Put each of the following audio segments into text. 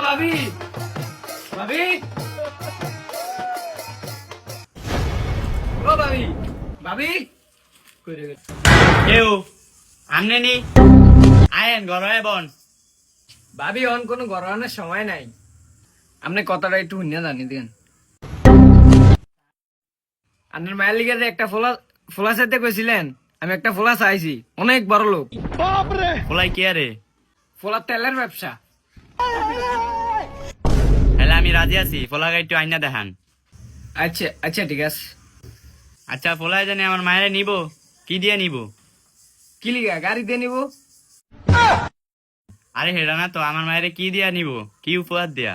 ভাবি ভাবি ও ভাবি ভাবি কইরে গেছে কেউ আমনে নি আয়েন ঘরে বন ভাবি অন কোনো গরমের সময় নাই আপনি কথাটা একটু শুনিয়া জানি দেন আপনার মায়ের লিগে যে একটা ফোলা চাইতে কইছিলেন আমি একটা ফোলা চাইছি অনেক বড় লোক ফলাই কি আরে ফোলার তেলের ব্যবসা হেলে আমি রাজি আছি ফলাকে একটু আইনা দেখান আচ্ছা আচ্ছা ঠিক আছে আচ্ছা ফলাই জানি আমার মায়েরে নিব কি দিয়ে নিব কি লিগা গাড়ি দিয়ে নিব আরে হেডা না তো আমার মায়েরে কি দিয়া নিব কি উপহার দিয়া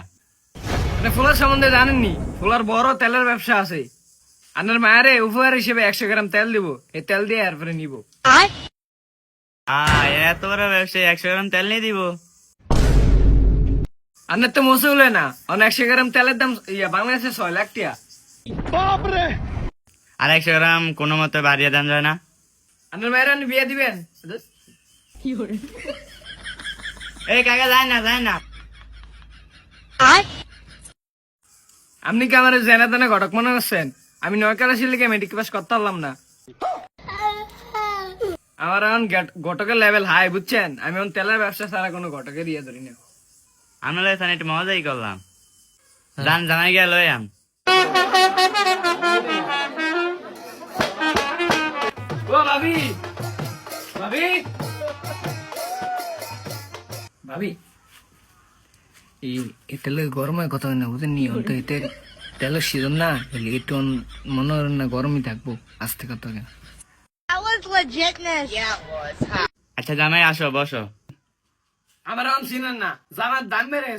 আপনি ফোলার সম্বন্ধে জানেননি ফোলার বড় তেলের ব্যবসা আছে আপনার মায়েরে উপহার হিসেবে 100 গ্রাম তেল দিব এই তেল দিয়ে এরপরে নিব এত বড় ব্যবসায়ী 100 গ্রাম তেল নিয়ে দিব আপনার তো মশে হলে না অনেক 100 গ্রাম তেলের দাম বাংলাদেশে 6 লাখ টাকা আর 100 গ্রাম কোনো মতে বাড়িয়ে দেন যায় না আপনার মায়ের আপনি বিয়ে দিবেন এই কাকা যায় না আপনি কি আমার জেনা তেনা ঘটক মনে করছেন আমি 9 ক্লাসের লিগে মেট্রিক পাস করতে পারলাম না আমার এখন ঘটকের লেভেল হাই বুঝছেন আমি এখন তেলের ব্যবসা ছাড়া কোনো ঘটকে দিয়ে ধরি না আমরা এখানে একটু মজাই করলাম জান জানাই গিয়ে লই আম ও ভাবি ভাবি ভাবি এই তেলের গরমের কথা না বুঝেন নি তো এতে তেলের সিজন না একটু মনে হয় না গরমই থাকবো আস্তে কথা That was legitness. Yeah, it was. আচ্ছা জামাই আসো বসো আমার এখন চিনেন না জামার দাম বেড়ে